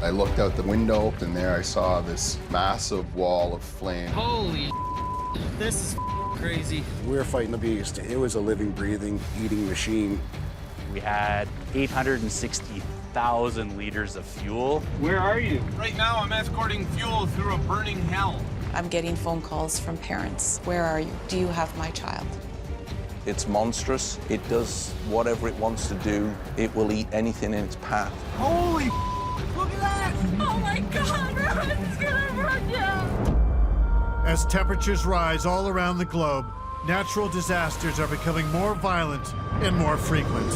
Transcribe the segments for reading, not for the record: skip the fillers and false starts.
I looked out the window, and there I saw this massive wall of flame. Holy this is crazy. We were fighting the beast. It was a living, breathing, eating machine. We had 860,000 liters of fuel. Where are you? Right now, I'm escorting fuel through a burning hell. I'm getting phone calls from parents. Where are you? Do you have my child? It's monstrous. It does whatever it wants to do. It will eat anything in its path. Holy look at that! Oh my God, it's gonna burn down! As temperatures rise all around the globe, natural disasters are becoming more violent and more frequent.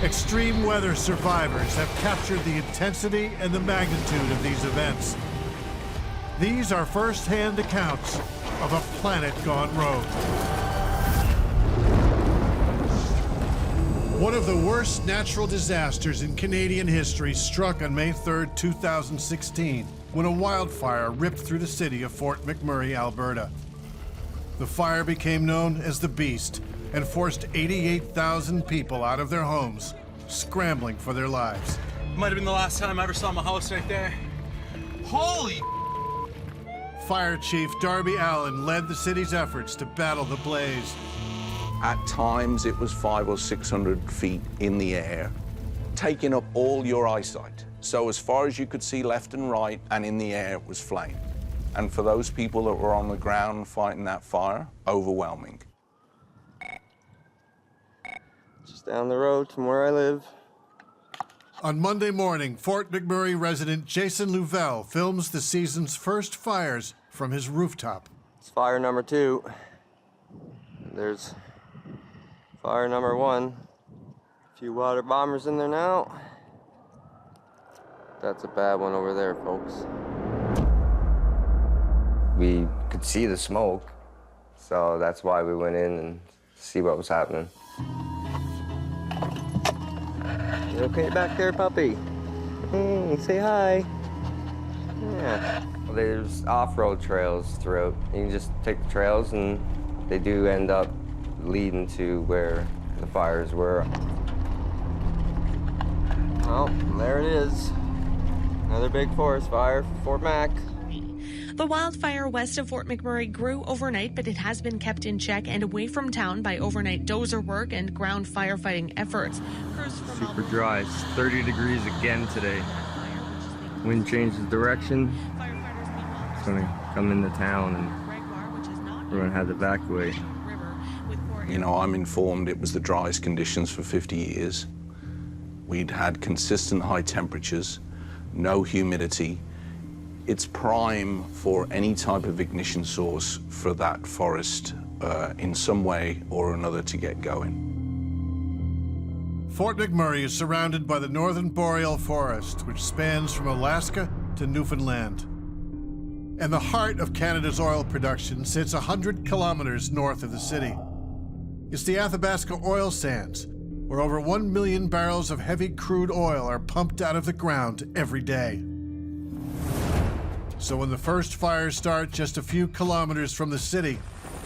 Extreme weather survivors have captured the intensity and the magnitude of these events. These are first-hand accounts of a planet gone rogue. One of the worst natural disasters in Canadian history struck on May 3rd, 2016, when a wildfire ripped through the city of Fort McMurray, Alberta. The fire became known as the Beast and forced 88,000 people out of their homes, scrambling for their lives. Might have been the last time I ever saw my house right there. Holy! Fire Chief Darby Allen led the city's efforts to battle the blaze. At times, it was 500 or 600 feet in the air, taking up all your eyesight. So as far as you could see left and right, and in the air, it was flame. And for those people that were on the ground fighting that fire, overwhelming. Just down the road from where I live. On Monday morning, Fort McMurray resident Jason Louvel films the season's first fires from his rooftop. It's fire number 2. There's fire number 1. A few water bombers in there now. That's a bad one over there, folks. We could see the smoke, so that's why we went in and see what was happening. You okay back there, puppy? Hey, say hi. Yeah. Well, there's off-road trails throughout. You can just take the trails, and they do end up leading to where the fires were. Well, there it is. Another big forest fire for Fort Mac. The wildfire west of Fort McMurray grew overnight, but it has been kept in check and away from town by overnight dozer work and ground firefighting efforts. Super dry. It's 30 degrees again today. Wind changes direction. It's going to come into town, and we're going to have to evacuate. You know, I'm informed it was the driest conditions for 50 years. We'd had consistent high temperatures, no humidity. It's prime for any type of ignition source for that forest in some way or another to get going. Fort McMurray is surrounded by the northern boreal forest, which spans from Alaska to Newfoundland. And the heart of Canada's oil production sits 100 kilometers north of the city. It's the Athabasca oil sands, where over 1 million barrels of heavy crude oil are pumped out of the ground every day. So when the first fires start just a few kilometers from the city,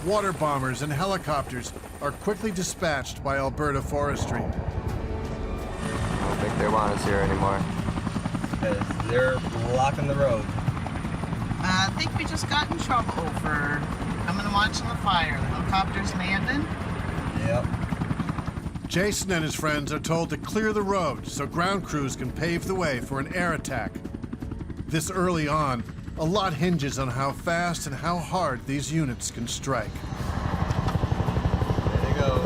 water bombers and helicopters are quickly dispatched by Alberta Forestry. I don't think they want us here anymore. They're blocking the road. I think we just got in trouble for coming and watching the fire. The helicopters landing. Yep. Jason and his friends are told to clear the road so ground crews can pave the way for an air attack. This early on, a lot hinges on how fast and how hard these units can strike. There you go.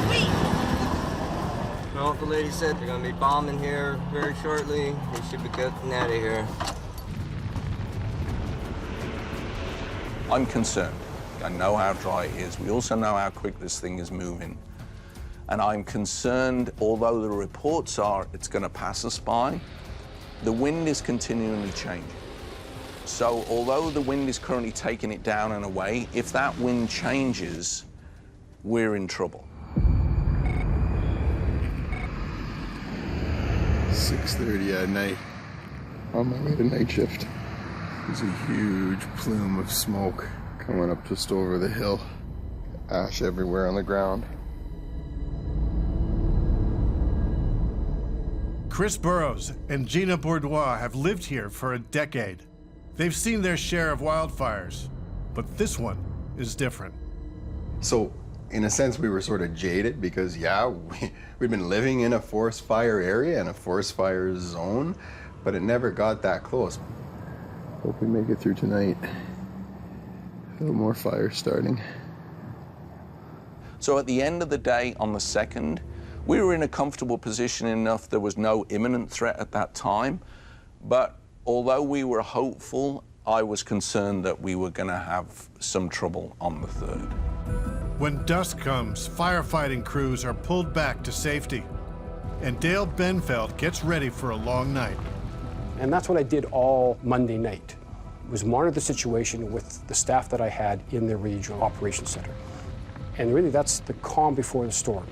Sweet! Well, the lady said they're going to be bombing here very shortly. We should be getting out of here. I'm concerned. I know how dry it is. We also know how quick this thing is moving. And I'm concerned, although the reports are it's going to pass us by, the wind is continually changing. So although the wind is currently taking it down and away, if that wind changes, we're in trouble. 6:30 at night, on my way to night shift. There's a huge plume of smoke coming up just over the hill. Ash everywhere on the ground. Chris Burrows and Gina Bourdois have lived here for a decade. They've seen their share of wildfires, but this one is different. So, in a sense, we were sort of jaded because, yeah, we'd been living in a forest fire area and a forest fire zone, but it never got that close. Hope we make it through tonight. A little more fire starting. So at the end of the day, on the 2nd, we were in a comfortable position enough. There was no imminent threat at that time. But although we were hopeful, I was concerned that we were going to have some trouble on the 3rd. When dusk comes, firefighting crews are pulled back to safety. And Dale Benfeld gets ready for a long night. And that's what I did all Monday night, was monitor the situation with the staff that I had in the Regional Operations Center. And really, that's the calm before the storm.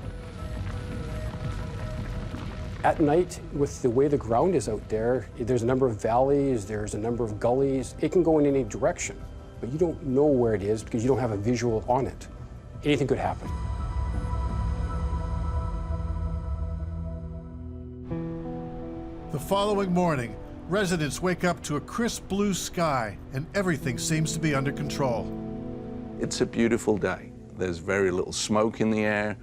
At night, with the way the ground is out there, there's a number of valleys, there's a number of gullies. It can go in any direction, but you don't know where it is because you don't have a visual on it. Anything could happen. The following morning, residents wake up to a crisp blue sky and everything seems to be under control. It's a beautiful day. There's very little smoke in the air.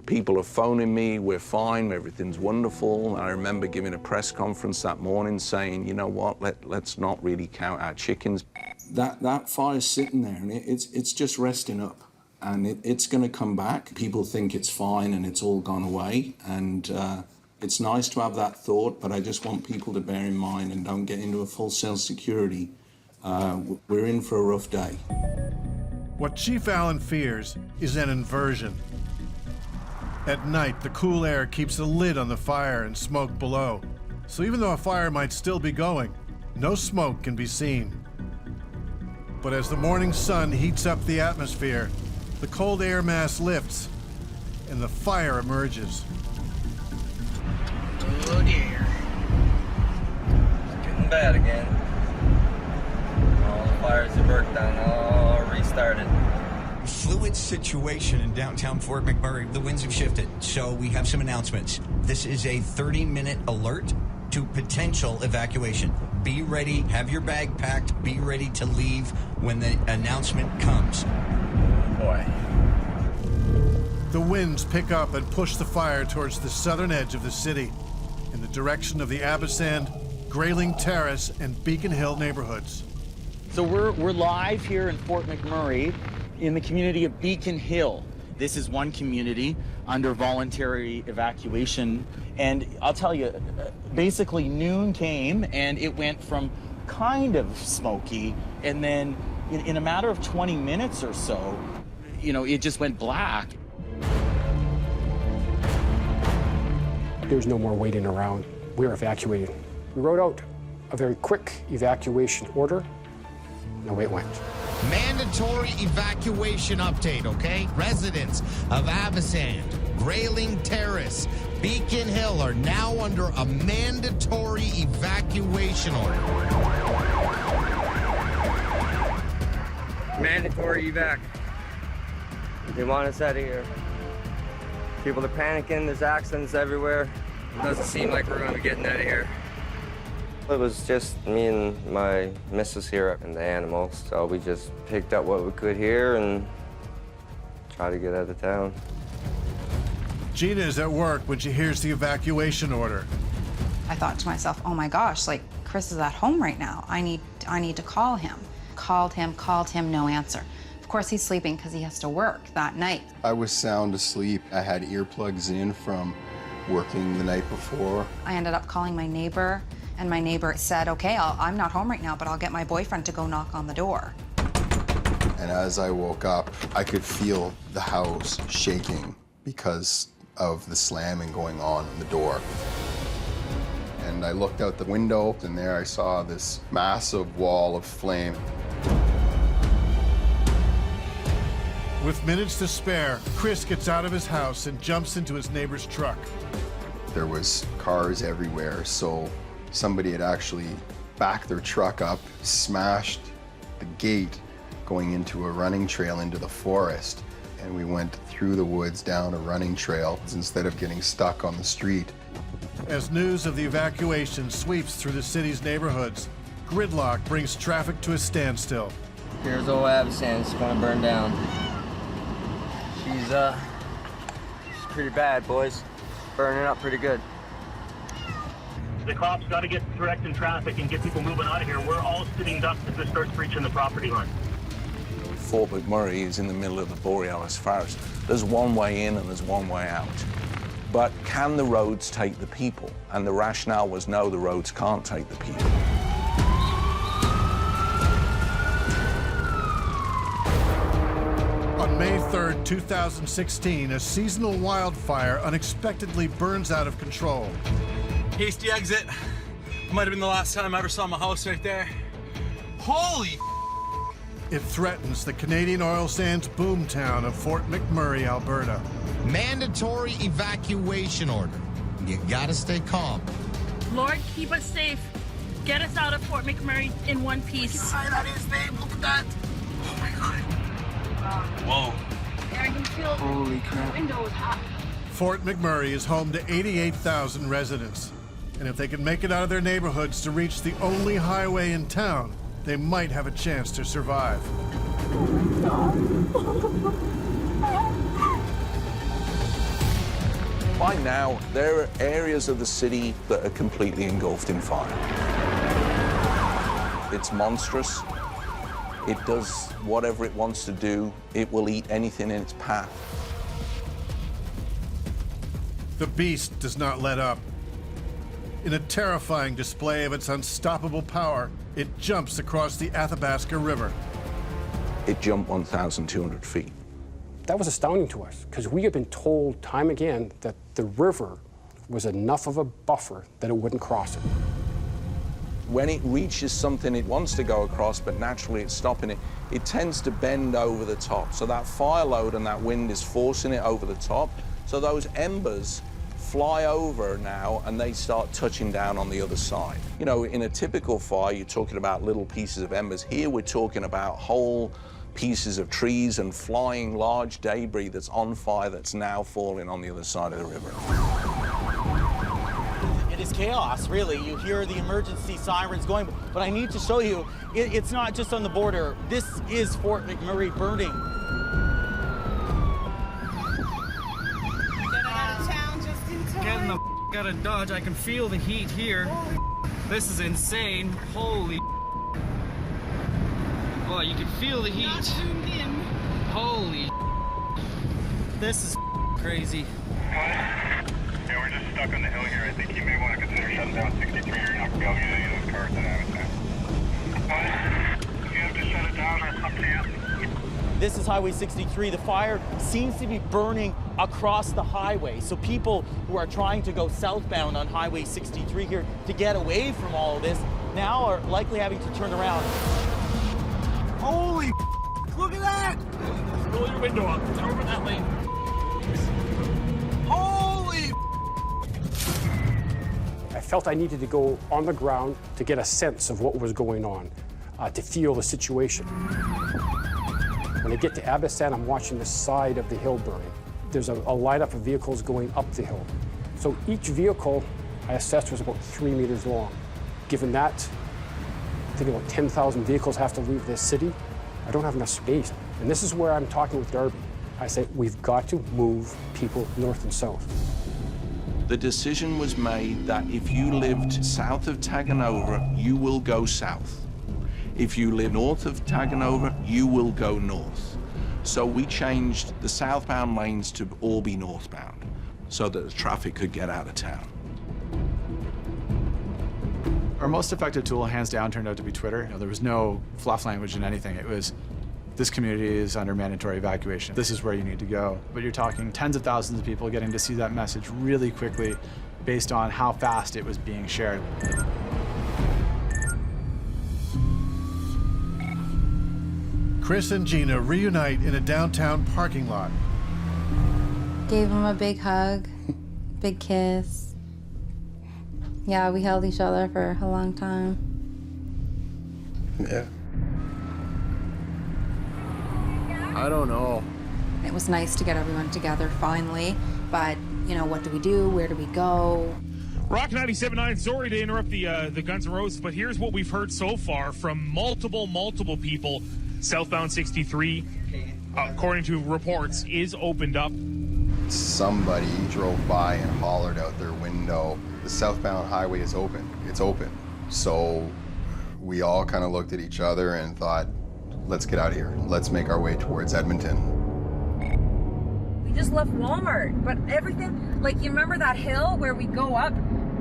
People are phoning me, we're fine, everything's wonderful. I remember giving a press conference that morning saying, you know what, let's not really count our chickens. That fire's sitting there and it's just resting up and it's gonna come back. People think it's fine and it's all gone away and it's nice to have that thought, but I just want people to bear in mind and don't get into a full self-security. We're in for a rough day. What Chief Allen fears is an inversion. At night, the cool air keeps a lid on the fire and smoke below. So even though a fire might still be going, no smoke can be seen. But as the morning sun heats up the atmosphere, the cold air mass lifts and the fire emerges. Oh dear. It's getting bad again. All the fires have worked on, all restarted. Fluid situation in downtown Fort McMurray. The winds have shifted, so we have some announcements. This is a 30-minute alert to potential evacuation. Be ready, have your bag packed, be ready to leave when the announcement comes. Oh boy. The winds pick up and push the fire towards the southern edge of the city, in the direction of the Abasand, Grayling Terrace, and Beacon Hill neighborhoods. So we're live here in Fort McMurray in the community of Beacon Hill. This is one community under voluntary evacuation. And I'll tell you, basically noon came and it went from kind of smoky and then in a matter of 20 minutes or so, you know, it just went black. There's no more waiting around. We're evacuating. We wrote out a very quick evacuation order, and away it went. Mandatory evacuation update, okay? Residents of Abasand, Grayling Terrace, Beacon Hill are now under a mandatory evacuation order. Mandatory evac. They want us out of here. People are panicking, there's accidents everywhere. It doesn't seem like we're gonna be getting out of here. It was just me and my missus here and the animals, so we just picked up what we could here and tried to get out of town. Gina is at work when she hears the evacuation order. I thought to myself, oh my gosh, like Chris is at home right now. I need to call him. Called him, no answer. Of course he's sleeping because he has to work that night. I was sound asleep. I had earplugs in from working the night before. I ended up calling my neighbor, and my neighbor said, okay, I'm not home right now, but I'll get my boyfriend to go knock on the door. And as I woke up, I could feel the house shaking because of the slamming going on in the door. And I looked out the window, and there I saw this massive wall of flame. With minutes to spare, Chris gets out of his house and jumps into his neighbor's truck. There was cars everywhere, so somebody had actually backed their truck up, smashed the gate going into a running trail into the forest, and we went through the woods down a running trail instead of getting stuck on the street. As news of the evacuation sweeps through the city's neighborhoods, gridlock brings traffic to a standstill. Here's old Athabasca, it's gonna burn down. She's pretty bad, boys. Burning up pretty good. The cops got to get directing traffic and get people moving out of here. We're all sitting ducks if this starts breaching the property line. Fort McMurray is in the middle of the Borealis Forest. There's one way in and there's one way out. But can the roads take the people? And the rationale was no, the roads can't take the people. On May 3rd, 2016, a seasonal wildfire unexpectedly burns out of control. Hasty exit. Might have been the last time I ever saw my house right there. Holy! It threatens the Canadian oil sands boomtown of Fort McMurray, Alberta. Mandatory evacuation order. You gotta stay calm. Lord, keep us safe. Get us out of Fort McMurray in one piece. That is name. Look at that. Oh my God. Whoa. I can feel Holy crap. the window is hot. Fort McMurray is home to 88,000 residents. And if they can make it out of their neighborhoods to reach the only highway in town, they might have a chance to survive. By now, there are areas of the city that are completely engulfed in fire. It's monstrous. It does whatever it wants to do. It will eat anything in its path. The beast does not let up. In a terrifying display of its unstoppable power, it jumps across the Athabasca River. It jumped 1,200 feet. That was astounding to us, because we had been told time again that the river was enough of a buffer that it wouldn't cross it. When it reaches something it wants to go across, but naturally it's stopping it, it tends to bend over the top. So that fire load and that wind is forcing it over the top. So those embers fly over now and they start touching down on the other side. You know, in a typical fire, you're talking about little pieces of embers. Here we're talking about whole pieces of trees and flying large debris that's on fire that's now falling on the other side of the river. It is chaos, really. You hear the emergency sirens going, but I need to show you, it's not just on the border. This is Fort McMurray burning. Getting the out of Dodge. I can feel the heat here. This is insane. Holy. Oh, you can feel the heat. Holy. This is crazy. Yeah, we're just stuck on the hill here. I think you may want to consider shutting down 63 or not be able to get any of those cars that have it now. You have to shut it down or up to you. This is Highway 63. The fire seems to be burning across the highway. So people who are trying to go southbound on Highway 63 here to get away from all of this now are likely having to turn around. Holy! Look at that! Roll your window up. It's over that lane. Holy! I felt I needed to go on the ground to get a sense of what was going on, to feel the situation. When I get to Athabasca, I'm watching the side of the hill burning. There's a lineup of vehicles going up the hill. So each vehicle I assessed was about 3 meters long. Given that, I think about 10,000 vehicles have to leave this city. I don't have enough space. And this is where I'm talking with Darby. I say, we've got to move people north and south. The decision was made that if you lived south of Taganova, you will go south. If you live north of Taganova, you will go north. So we changed the southbound lanes to all be northbound so that the traffic could get out of town. Our most effective tool, hands down, turned out to be Twitter. You know, there was no fluff language in anything. It was, this community is under mandatory evacuation. This is where you need to go. But you're talking tens of thousands of people getting to see that message really quickly based on how fast it was being shared. Chris and Gina reunite in a downtown parking lot. Gave him a big hug, big kiss. Yeah, we held each other for a long time. Yeah. I don't know. It was nice to get everyone together finally, but, you know, what do we do? Where do we go? Rock 97.9, sorry to interrupt the Guns N' Roses, but here's what we've heard so far from multiple people. Southbound 63, according to reports, is opened up. Somebody drove by and hollered out their window, the southbound highway is open, it's open. So we all kind of looked at each other and thought, let's get out of here. Let's make our way towards Edmonton. We just left Walmart, but everything, like you remember that hill where we go up?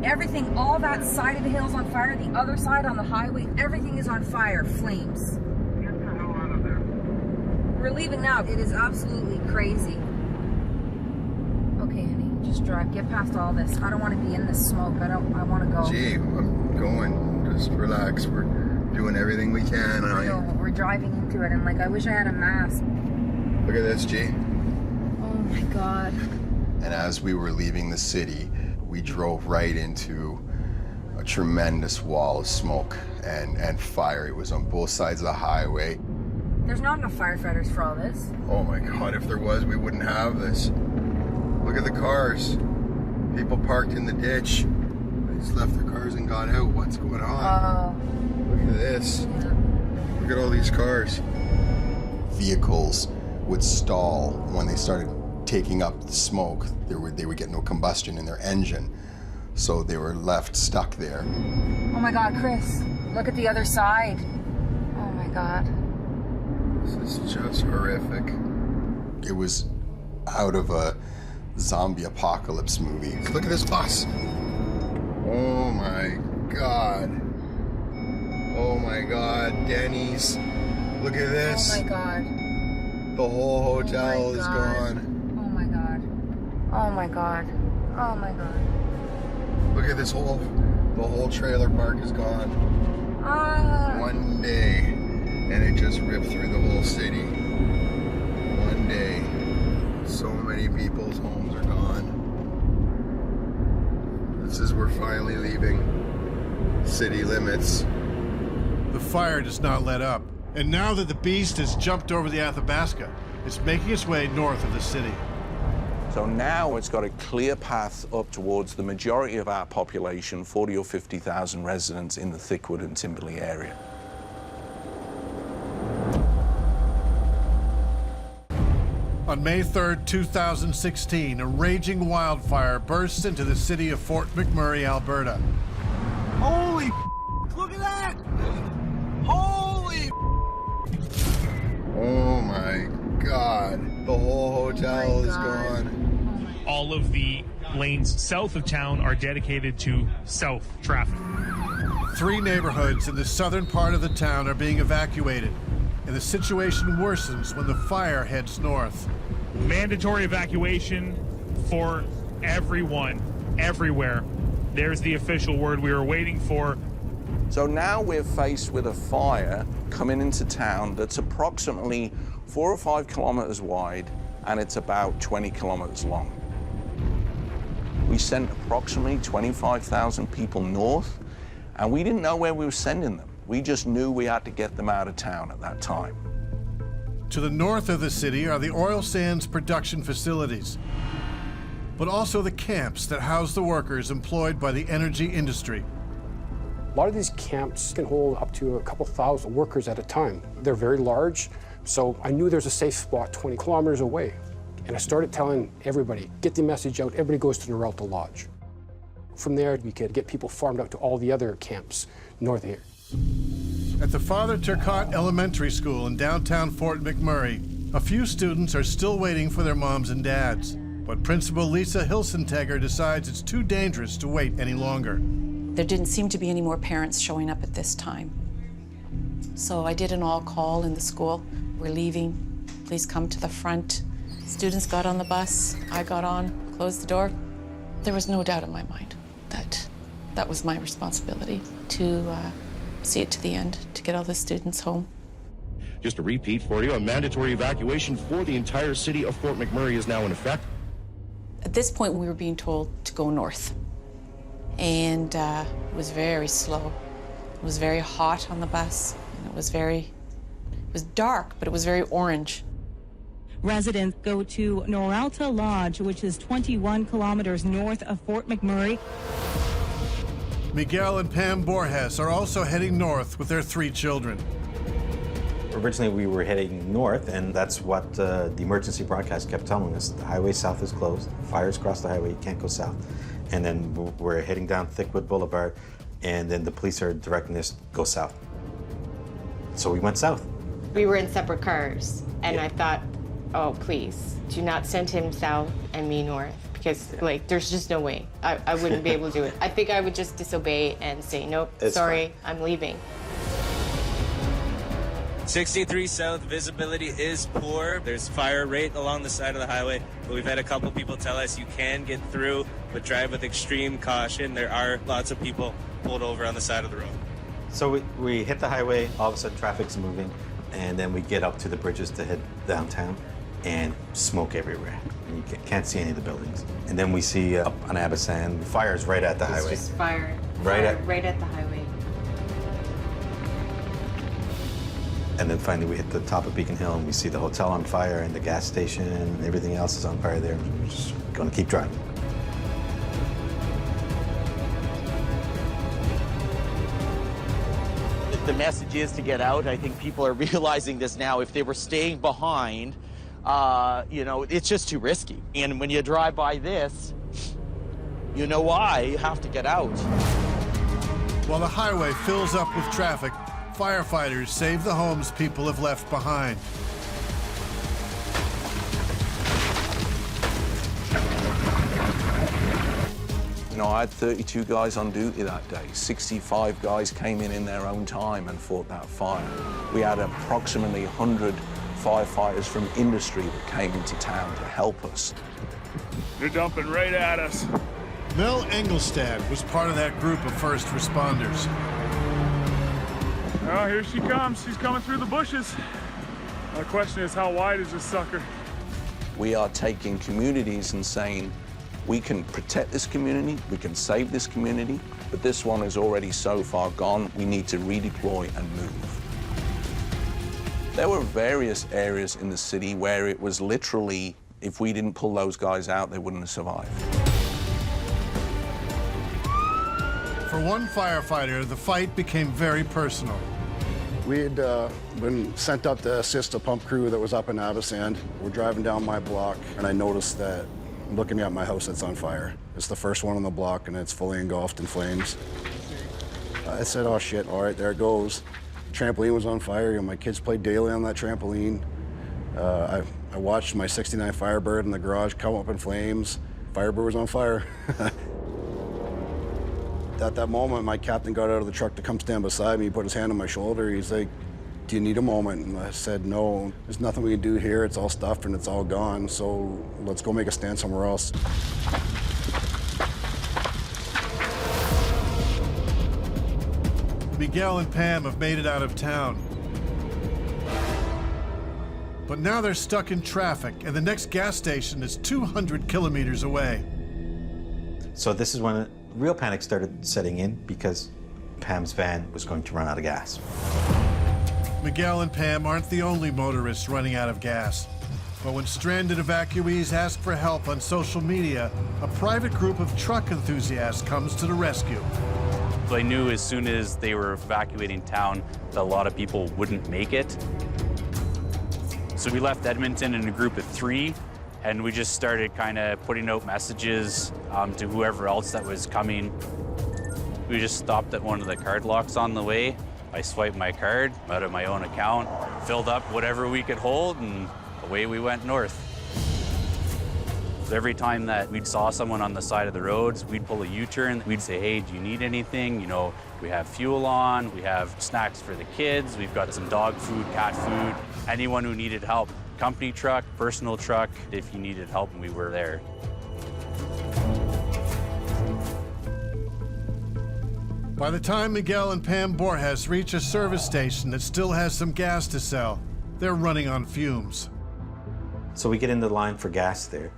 Everything, all that side of the hill's on fire, the other side on the highway, everything is on fire, flames. Get the hell out of there. We're leaving now. It is absolutely crazy. Okay, honey, just drive. Get past all this. I don't want to be in this smoke. I want to go. Gee, I'm going. Just relax. We're doing everything we can. I know, but we're driving into it, and like, I wish I had a mask. Look at this, G. Oh my God. And as we were leaving the city, we drove right into a tremendous wall of smoke and fire. It was on both sides of the highway. There's not enough firefighters for all this. Oh my God, if there was, we wouldn't have this. Look at the cars. People parked in the ditch. They just left their cars and got out. What's going on? Look at this. Look at all these cars. Vehicles would stall when they started taking up the smoke. They would get no combustion in their engine, so they were left stuck there. Oh my God, Chris, look at the other side. Oh my God. This is just horrific. It was out of a zombie apocalypse movie. Look at this bus. Oh my God. Oh my God, Denny's. Look at this. Oh my God. The whole hotel is gone. Oh my God. Oh my God. Oh my God. Look at this the whole trailer park is gone. One day, and it just ripped through the whole city. One day. So many people's homes are gone. This is, we're finally leaving city limits. The fire does not let up. And now that the beast has jumped over the Athabasca, it's making its way north of the city. So now it's got a clear path up towards the majority of our population, 40 or 50,000 residents in the Thickwood and Timberley area. On May 3rd, 2016, a raging wildfire bursts into the city of Fort McMurray, Alberta. Holy look at that! Holy Oh my God. The whole hotel is gone. All of the lanes south of town are dedicated to south traffic. 3 neighborhoods in the southern part of the town are being evacuated, and the situation worsens when the fire heads north. Mandatory evacuation for everyone, everywhere. There's the official word we were waiting for. So now we're faced with a fire coming into town that's approximately 4 or 5 kilometers wide, and it's about 20 kilometers long. We sent approximately 25,000 people north, and we didn't know where we were sending them. We just knew we had to get them out of town at that time. To the north of the city are the oil sands production facilities, but also the camps that house the workers employed by the energy industry. A lot of these camps can hold up to a couple thousand workers at a time. They're very large, so I knew there's a safe spot 20 kilometers away. And I started telling everybody, get the message out, everybody goes to Noralta Lodge. From there, we could get people farmed out to all the other camps north of here. At the Father Turcotte Elementary School in downtown Fort McMurray, a few students are still waiting for their moms and dads. But Principal Lisa Hilsentegger decides it's too dangerous to wait any longer. There didn't seem to be any more parents showing up at this time. So I did an all-call in the school. We're leaving, please come to the front. Students got on the bus, I got on, closed the door. There was no doubt in my mind that that was my responsibility to see it to the end, to get all the students home. Just a repeat for you, a mandatory evacuation for the entire city of Fort McMurray is now in effect. At this point, we were being told to go north. And it was very slow. It was very hot on the bus. And it was dark, but it was very orange. Residents go to Noralta Lodge, which is 21 kilometers north of Fort McMurray. Miguel and Pam Borges are also heading north with their 3 children. Originally, we were heading north, and that's what the emergency broadcast kept telling us. The highway south is closed. Fires across the highway, you can't go south. And then we're heading down Thickwood Boulevard, and then the police are directing us to go south. So we went south. We were in separate cars, and I thought, oh, please, do not send him south and me north, because, like, there's just no way. I wouldn't be able to do it. I think I would just disobey and say, nope, sorry, I'm leaving. 63 South, visibility is poor. There's fire right along the side of the highway, but we've had a couple people tell us you can get through, but drive with extreme caution. There are lots of people pulled over on the side of the road. So we hit the highway, all of a sudden traffic's moving, and then we get up to the bridges to head downtown, and smoke everywhere. You can't see any of the buildings. And then we see up on Athabasca, fires right at the highway. It's just fire. Right at the highway. And then finally we hit the top of Beacon Hill and we see the hotel on fire and the gas station and everything else is on fire there. We're just going to keep driving. The message is to get out. I think people are realizing this now. If they were staying behind, you know, it's just too risky. And when you drive by this, you know why. You have to get out. While the highway fills up with traffic, firefighters save the homes people have left behind. You know, I had 32 guys on duty that day. 65 guys came in their own time and fought that fire. We had approximately 100 firefighters from industry that came into town to help us. They're dumping right at us. Mel Engelstad was part of that group of first responders. Oh, here she comes. She's coming through the bushes. My question is, how wide is this sucker? We are taking communities and saying, we can protect this community, we can save this community, but this one is already so far gone, we need to redeploy and move. There were various areas in the city where it was literally, if we didn't pull those guys out, they wouldn't have survived. For one firefighter, the fight became very personal. We had been sent up to assist a pump crew that was up in Athabasca. We're driving down my block, and I noticed that looking at my house that's on fire. It's the first one on the block, and it's fully engulfed in flames. I said, oh shit, all right, there it goes. Trampoline was on fire. You know, my kids played daily on that trampoline. I watched my '69 Firebird in the garage come up in flames. Firebird was on fire. At that moment, my captain got out of the truck to come stand beside me. He put his hand on my shoulder. He's like, do you need a moment? And I said, no, there's nothing we can do here. It's all stuffed and it's all gone. So let's go make a stand somewhere else. Miguel and Pam have made it out of town. But now they're stuck in traffic, and the next gas station is 200 kilometers away. So this is when real panic started setting in because Pam's van was going to run out of gas. Miguel and Pam aren't the only motorists running out of gas. But when stranded evacuees ask for help on social media, a private group of truck enthusiasts comes to the rescue. So I knew as soon as they were evacuating town that a lot of people wouldn't make it. So we left Edmonton in a group of 3, and we just started kind of putting out messages to whoever else that was coming. We just stopped at one of the card locks on the way. I swiped my card out of my own account, filled up whatever we could hold, and away we went north. Every time that we saw someone on the side of the roads, we'd pull a U-turn. We'd say, hey, do you need anything? You know, we have fuel on, we have snacks for the kids, we've got some dog food, cat food. Anyone who needed help, company truck, personal truck, if you needed help, and we were there. By the time Miguel and Pam Borges reach a service station that still has some gas to sell, they're running on fumes. So we get in the line for gas there,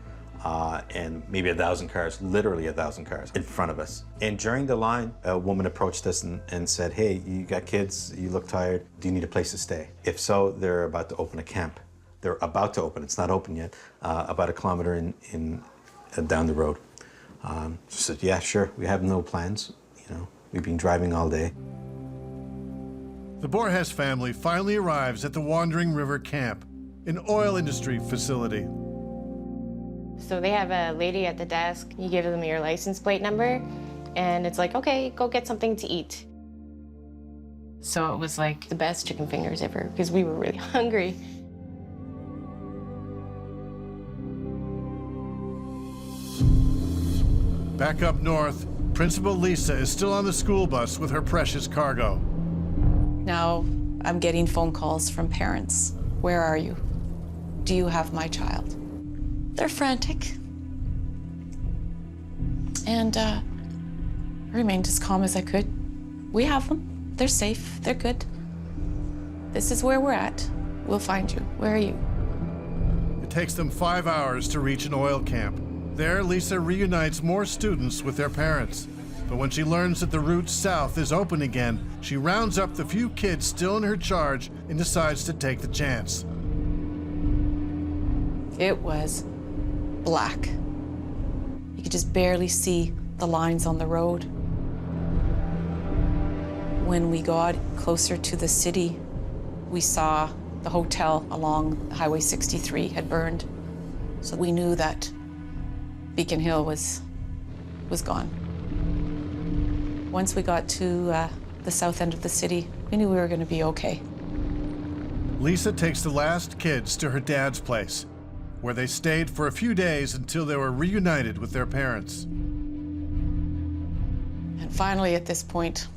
and maybe 1,000 cars, literally 1,000 cars in front of us. And during the line, a woman approached us and said, hey, you got kids, you look tired, do you need a place to stay? If so, they're about to open a camp. They're about to open, it's not open yet, about 1 kilometer down the road. She said, yeah, sure, we have no plans, you know. We've been driving all day. The Borges family finally arrives at the Wandering River Camp, an oil industry facility. So they have a lady at the desk. You give them your license plate number, and it's like, okay, go get something to eat. So it was like the best chicken fingers ever, because we were really hungry. Back up north, Principal Lisa is still on the school bus with her precious cargo. Now I'm getting phone calls from parents. Where are you? Do you have my child? They're frantic. And I remained as calm as I could. We have them. They're safe. They're good. This is where we're at. We'll find you. Where are you? It takes them 5 hours to reach an oil camp. There, Lisa reunites more students with their parents. But when she learns that the route south is open again, she rounds up the few kids still in her charge and decides to take the chance. It was black. You could just barely see the lines on the road. When we got closer to the city, we saw the hotel along Highway 63 had burned. So we knew that Beacon Hill was gone. Once we got to the south end of the city, we knew we were going to be okay. Lisa takes the last kids to her dad's place, where they stayed for a few days until they were reunited with their parents. And finally, at this point,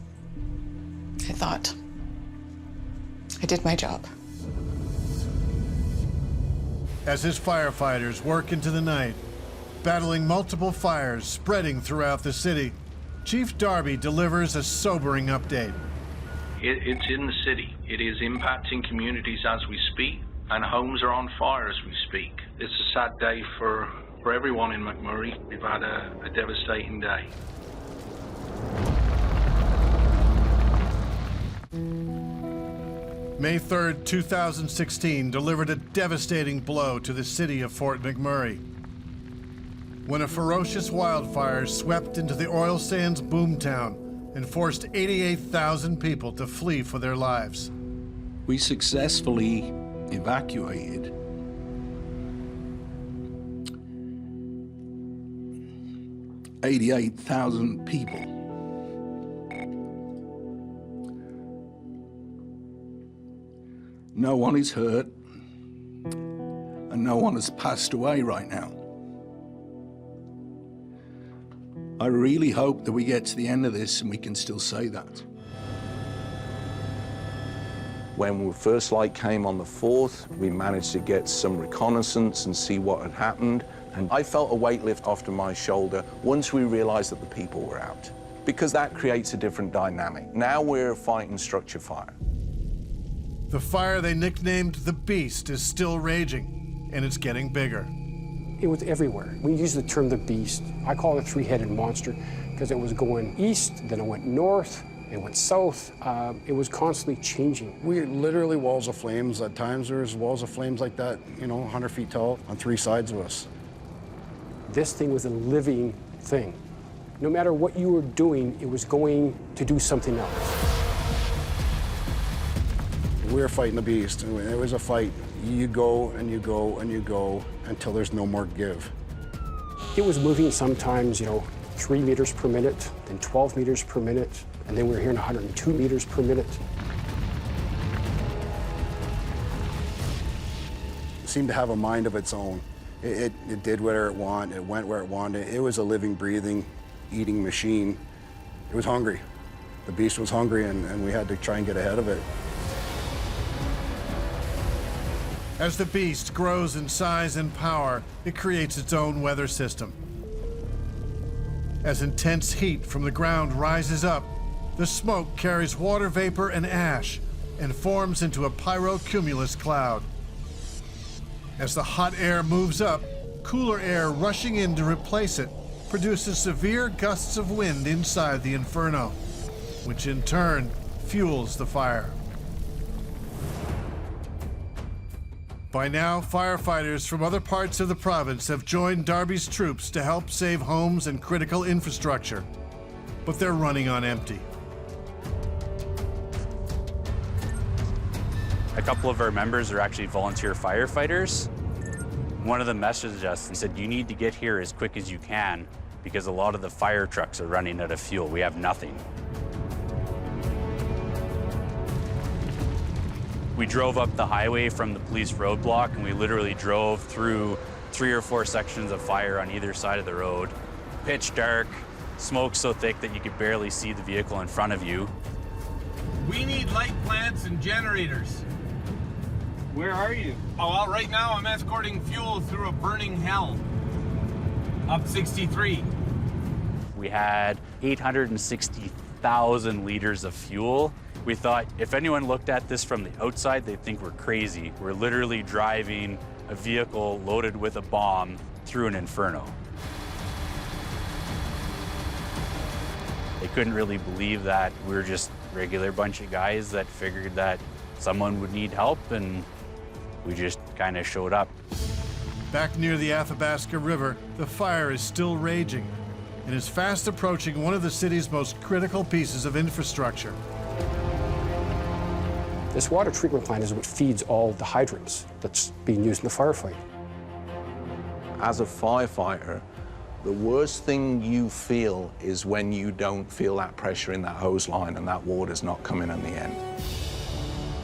I thought, I did my job. As his firefighters work into the night, battling multiple fires spreading throughout the city, Chief Darby delivers a sobering update. It's in the city. It is impacting communities as we speak, and homes are on fire as we speak. It's a sad day for everyone in McMurray. We've had a devastating day. May 3rd, 2016 delivered a devastating blow to the city of Fort McMurray, when a ferocious wildfire swept into the oil sands boomtown and forced 88,000 people to flee for their lives. We successfully evacuated 88,000 people. No one is hurt, and no one has passed away right now. I really hope that we get to the end of this and we can still say that. When the first light came on the 4th, we managed to get some reconnaissance and see what had happened. And I felt a weight lift off to my shoulder once we realized that the people were out, because that creates a different dynamic. Now we're fighting structure fire. The fire they nicknamed the Beast is still raging, and it's getting bigger. It was everywhere. We use the term the beast. I call it a three-headed monster because it was going east, then it went north, it went south. It was constantly changing. We literally walls of flames. At times there's walls of flames like that, 100 feet tall on 3 sides of us. This thing was a living thing. No matter what you were doing, it was going to do something else. We were fighting the beast. It was a fight. You go and you go and you go until there's no more give. It was moving sometimes, 3 meters per minute, then 12 meters per minute, and then we were hearing 102 meters per minute. It seemed to have a mind of its own. It did whatever it wanted, it went where it wanted. It was a living, breathing, eating machine. It was hungry. The beast was hungry, and we had to try and get ahead of it. As the beast grows in size and power, it creates its own weather system. As intense heat from the ground rises up, the smoke carries water vapor and ash and forms into a pyrocumulus cloud. As the hot air moves up, cooler air rushing in to replace it produces severe gusts of wind inside the inferno, which in turn fuels the fire. By now, firefighters from other parts of the province have joined Darby's troops to help save homes and critical infrastructure, but they're running on empty. A couple of our members are actually volunteer firefighters. One of them messaged us and said, you need to get here as quick as you can because a lot of the fire trucks are running out of fuel. We have nothing. We drove up the highway from the police roadblock and we literally drove through 3 or 4 sections of fire on either side of the road. Pitch dark, smoke so thick that you could barely see the vehicle in front of you. We need light plants and generators. Where are you? Oh, well, right now I'm escorting fuel through a burning hell. Up 63. We had 860,000 liters of fuel. We thought if anyone looked at this from the outside, they'd think we're crazy. We're literally driving a vehicle loaded with a bomb through an inferno. They couldn't really believe that we were just a regular bunch of guys that figured that someone would need help, and we just kind of showed up. Back near the Athabasca River, the fire is still raging and is fast approaching one of the city's most critical pieces of infrastructure. This water treatment plant is what feeds all the hydrants that's being used in the firefight. As a firefighter, the worst thing you feel is when you don't feel that pressure in that hose line and that water's not coming in the end.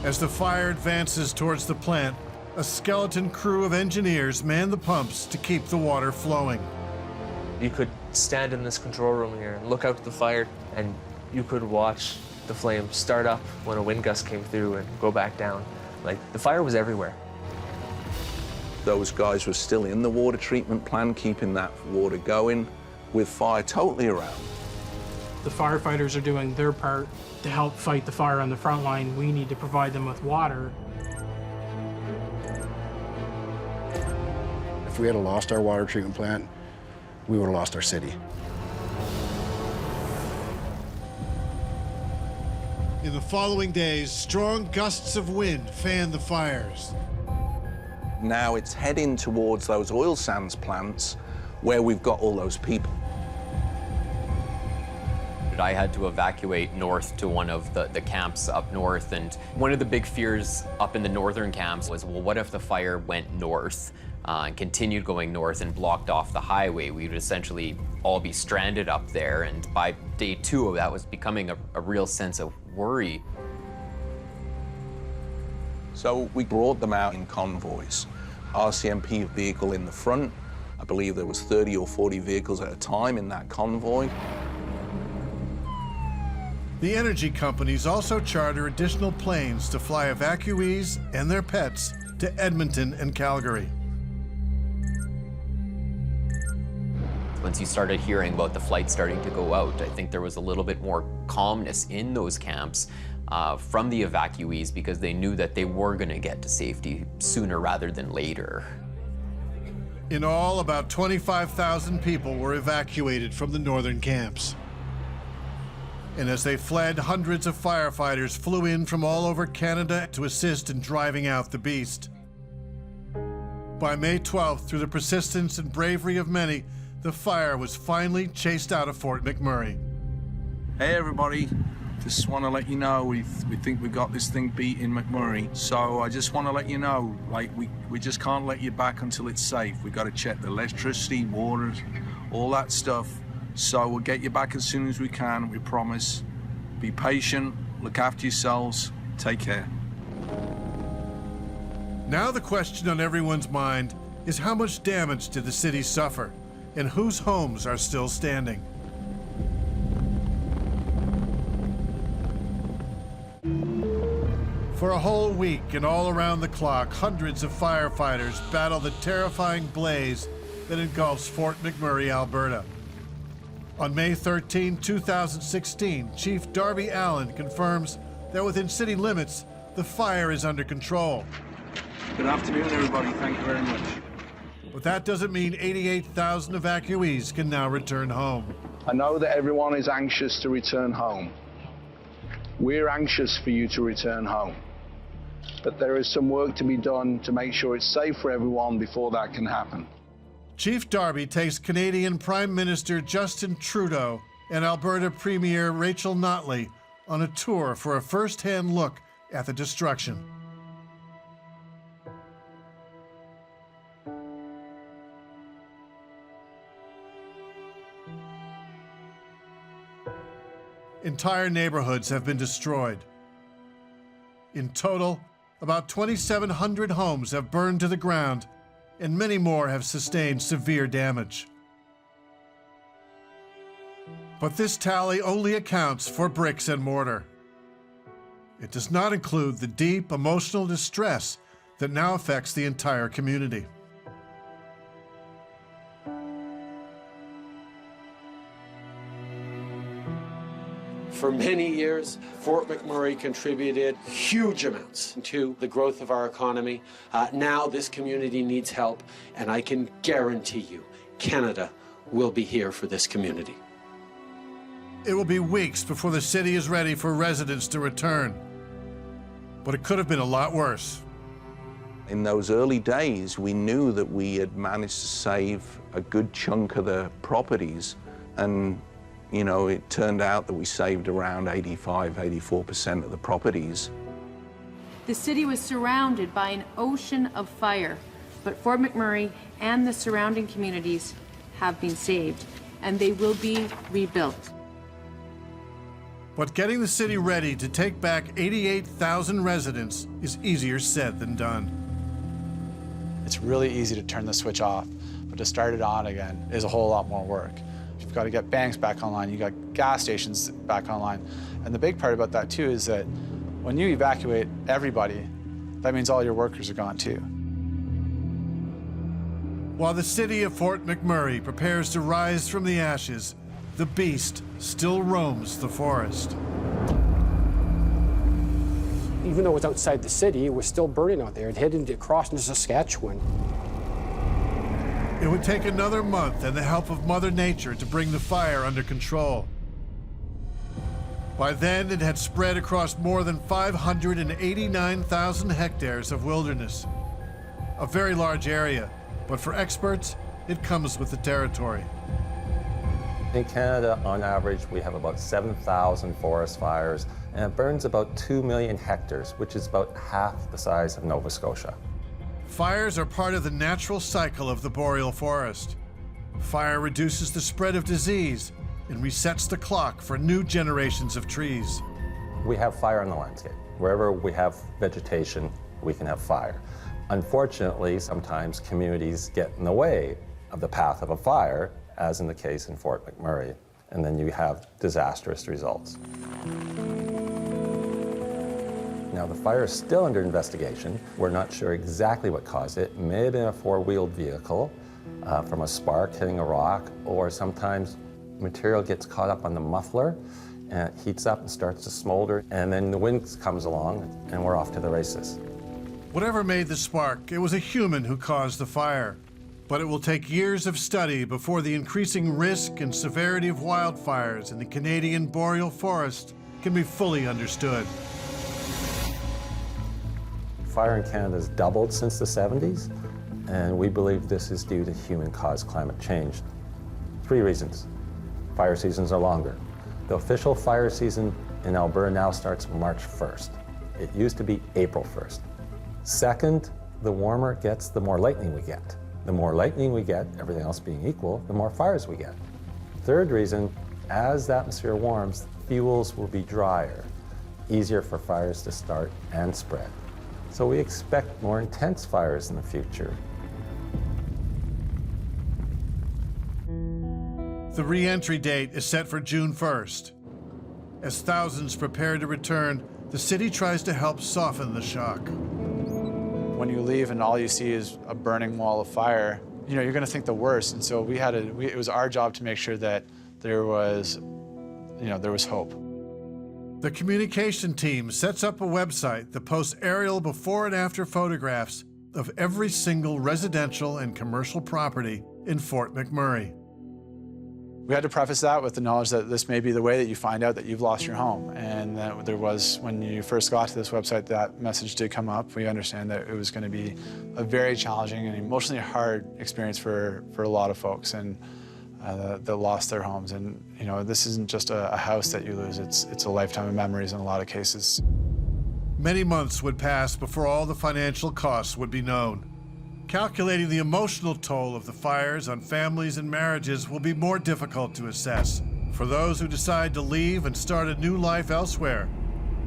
As the fire advances towards the plant, a skeleton crew of engineers man the pumps to keep the water flowing. You could stand in this control room here and look out at the fire, and you could watch the flame start up when a wind gust came through and go back down. Like, the fire was everywhere. Those guys were still in the water treatment plant, keeping that water going with fire totally around. The firefighters are doing their part to help fight the fire on the front line. We need to provide them with water. If we had lost our water treatment plant, we would have lost our city. In the following days, strong gusts of wind fanned the fires. Now it's heading towards those oil sands plants where we've got all those people. I had to evacuate north to one of the camps up north, and one of the big fears up in the northern camps was, well, what if the fire went north and continued going north and blocked off the highway? We would essentially all be stranded up there, and by day 2 that was becoming a real sense of worry. So we brought them out in convoys. RCMP vehicle in the front. I believe there was 30 or 40 vehicles at a time in that convoy. The energy companies also charter additional planes to fly evacuees and their pets to Edmonton and Calgary. Once you started hearing about the flight starting to go out, I think there was a little bit more calmness in those camps from the evacuees, because they knew that they were going to get to safety sooner rather than later. In all, about 25,000 people were evacuated from the northern camps. And as they fled, hundreds of firefighters flew in from all over Canada to assist in driving out the beast. By May 12th, through the persistence and bravery of many, the fire was finally chased out of Fort McMurray. Hey everybody, just want to let you know we think we got this thing beat in McMurray. So I just want to let you know, like, we just can't let you back until it's safe. We got to check the electricity, water, all that stuff. So we'll get you back as soon as we can, we promise. Be patient, look after yourselves, take care. Now the question on everyone's mind is, how much damage did the city suffer, and whose homes are still standing? For a whole week and all around the clock, hundreds of firefighters battle the terrifying blaze that engulfs Fort McMurray, Alberta. On May 13, 2016, Chief Darby Allen confirms that within city limits, the fire is under control. Good afternoon, everybody. Thank you very much. But that doesn't mean 88,000 evacuees can now return home. I know that everyone is anxious to return home. We're anxious for you to return home. But there is some work to be done to make sure it's safe for everyone before that can happen. Chief Darby takes Canadian Prime Minister Justin Trudeau and Alberta Premier Rachel Notley on a tour for a first-hand look at the destruction. Entire neighborhoods have been destroyed. In total, about 2,700 homes have burned to the ground, and many more have sustained severe damage. But this tally only accounts for bricks and mortar. It does not include the deep emotional distress that now affects the entire community. For many years, Fort McMurray contributed huge amounts to the growth of our economy. Now this community needs help, and I can guarantee you, Canada will be here for this community. It will be weeks before the city is ready for residents to return. But it could have been a lot worse. In those early days, we knew that we had managed to save a good chunk of the properties, and you know, it turned out that we saved around 84% of the properties. The city was surrounded by an ocean of fire, but Fort McMurray and the surrounding communities have been saved, and they will be rebuilt. But getting the city ready to take back 88,000 residents is easier said than done. It's really easy to turn the switch off, but to start it on again is a whole lot more work. You've got to get banks back online, you've got gas stations back online. And the big part about that too is that when you evacuate everybody, that means all your workers are gone too. While the city of Fort McMurray prepares to rise from the ashes, the beast still roams the forest. Even though it was outside the city, it was still burning out there. It headed across into Saskatchewan. It would take another month and the help of Mother Nature to bring the fire under control. By then, it had spread across more than 589,000 hectares of wilderness. A very large area, but for experts, it comes with the territory. In Canada, on average, we have about 7,000 forest fires, and it burns about 2 million hectares, which is about half the size of Nova Scotia. Fires are part of the natural cycle of the boreal forest. Fire reduces the spread of disease and resets the clock for new generations of trees. We have fire on the landscape. Wherever we have vegetation, we can have fire. Unfortunately, sometimes communities get in the way of the path of a fire, as in the case in Fort McMurray, and then you have disastrous results. Now, the fire is still under investigation. We're not sure exactly what caused it. It may have been a four-wheeled vehicle from a spark hitting a rock, or sometimes material gets caught up on the muffler and it heats up and starts to smolder, and then the wind comes along and we're off to the races. Whatever made the spark, it was a human who caused the fire. But it will take years of study before the increasing risk and severity of wildfires in the Canadian boreal forest can be fully understood. Fire in Canada has doubled since the 70s, and we believe this is due to human-caused climate change. 3 reasons. Fire seasons are longer. The official fire season in Alberta now starts March 1st. It used to be April 1st. Second, the warmer it gets, the more lightning we get. The more lightning we get, everything else being equal, the more fires we get. Third reason, as the atmosphere warms, fuels will be drier, easier for fires to start and spread. So we expect more intense fires in the future. The re-entry date is set for June 1st. As thousands prepare to return, the city tries to help soften the shock. When you leave and all you see is a burning wall of fire, you know, you're going to think the worst. And so it was our job to make sure that there was hope. The communication team sets up a website that posts aerial before and after photographs of every single residential and commercial property in Fort McMurray. We had to preface that with the knowledge that this may be the way that you find out that you've lost your home. And that there was, when you first got to this website, that message did come up. We understand that it was going to be a very challenging and emotionally hard experience for a lot of folks and that lost their homes. And you know, this isn't just a house that you lose, it's a lifetime of memories in a lot of cases. Many months would pass before all the financial costs would be known. Calculating the emotional toll of the fires on families and marriages will be more difficult to assess. for those who decide to leave and start a new life elsewhere,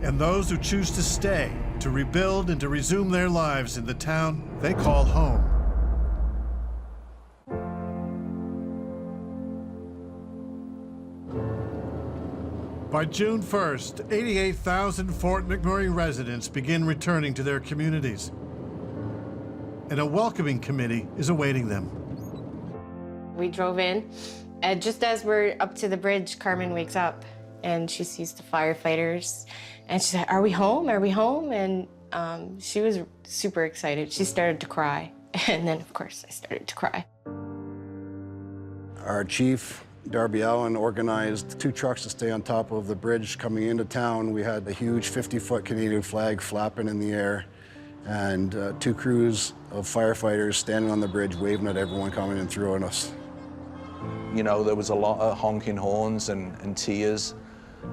and those who choose to stay, to rebuild and to resume their lives in the town they call home. By June 1st, 88,000 Fort McMurray residents begin returning to their communities, and a welcoming committee is awaiting them. We drove in, and just as we're up to the bridge, Carmen wakes up, and she sees the firefighters, and she said, "Are we home? Are we home?" And she was super excited. She started to cry, and then, of course, I started to cry. Our chief, Darby organized 2 trucks to stay on top of the bridge coming into town. We had a huge 50-foot Canadian flag flapping in the air, and 2 crews of firefighters standing on the bridge waving at everyone coming in through on us. You know, there was a lot of honking horns and tears.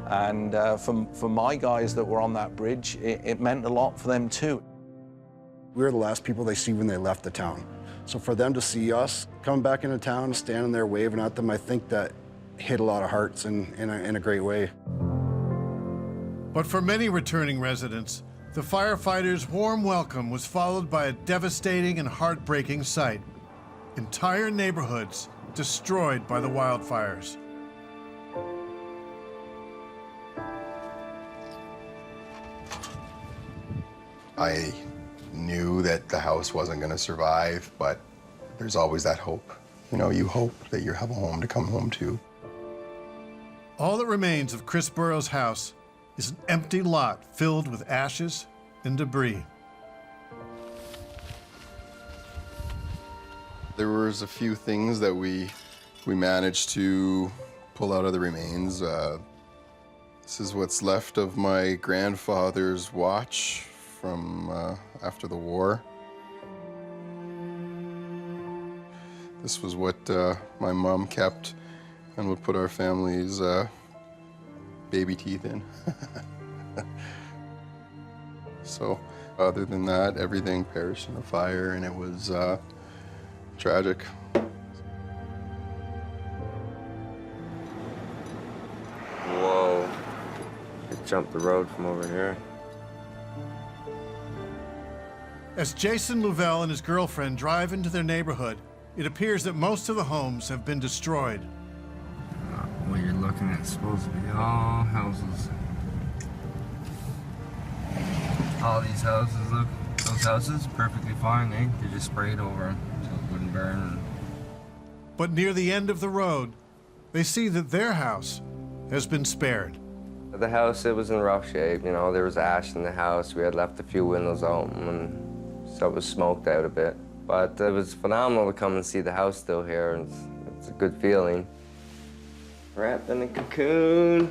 And for my guys that were on that bridge, it meant a lot for them too. We were the last people they see when they left the town. So for them to see us coming back into town, standing there waving at them, I think that hit a lot of hearts in a great way. But for many returning residents, the firefighters' warm welcome was followed by a devastating and heartbreaking sight. Entire neighborhoods destroyed by the wildfires. I knew that the house wasn't going to survive, but there's always that hope. You know, you hope that you have a home to come home to. All that remains of Chris Burrow's house is an empty lot filled with ashes and debris. There was a few things that we managed to pull out of the remains. This is what's left of my grandfather's watch from after the war. This was what my mom kept and would put our family's baby teeth in. So other than that, everything perished in the fire, and it was tragic. Whoa, it jumped the road from over here. As Jason Louvel and his girlfriend drive into their neighborhood, it appears that most of the homes have been destroyed. What you're looking at is supposed to be all houses. All these houses, look, those houses, perfectly fine, eh? They just sprayed over them so it wouldn't burn. But near the end of the road, they see that their house has been spared. The house, it was in rough shape, you know, there was ash in the house. We had left a few windows open, and so it was smoked out a bit. But it was phenomenal to come and see the house still here, and it's a good feeling. Wrapped in a cocoon.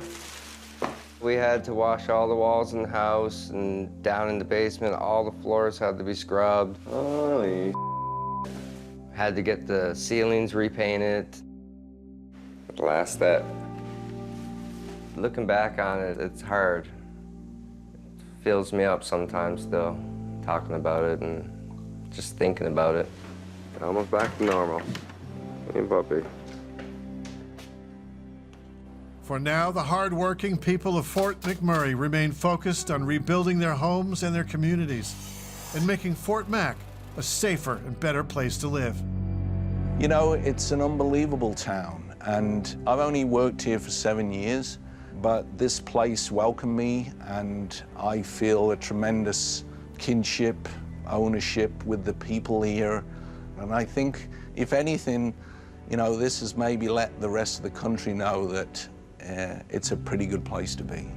We had to wash all the walls in the house, and down in the basement, all the floors had to be scrubbed. Holy had to get the ceilings repainted. The last step. Looking back on it, it's hard. It fills me up sometimes still, talking about it and just thinking about it. Almost back to normal. Me and puppy. For now, the hard-working people of Fort McMurray remain focused on rebuilding their homes and their communities and making Fort Mac a safer and better place to live. You know, it's an unbelievable town, and I've only worked here for 7 years, but this place welcomed me, and I feel a tremendous kinship, ownership with the people here. And I think, if anything, you know, this has maybe let the rest of the country know that it's a pretty good place to be.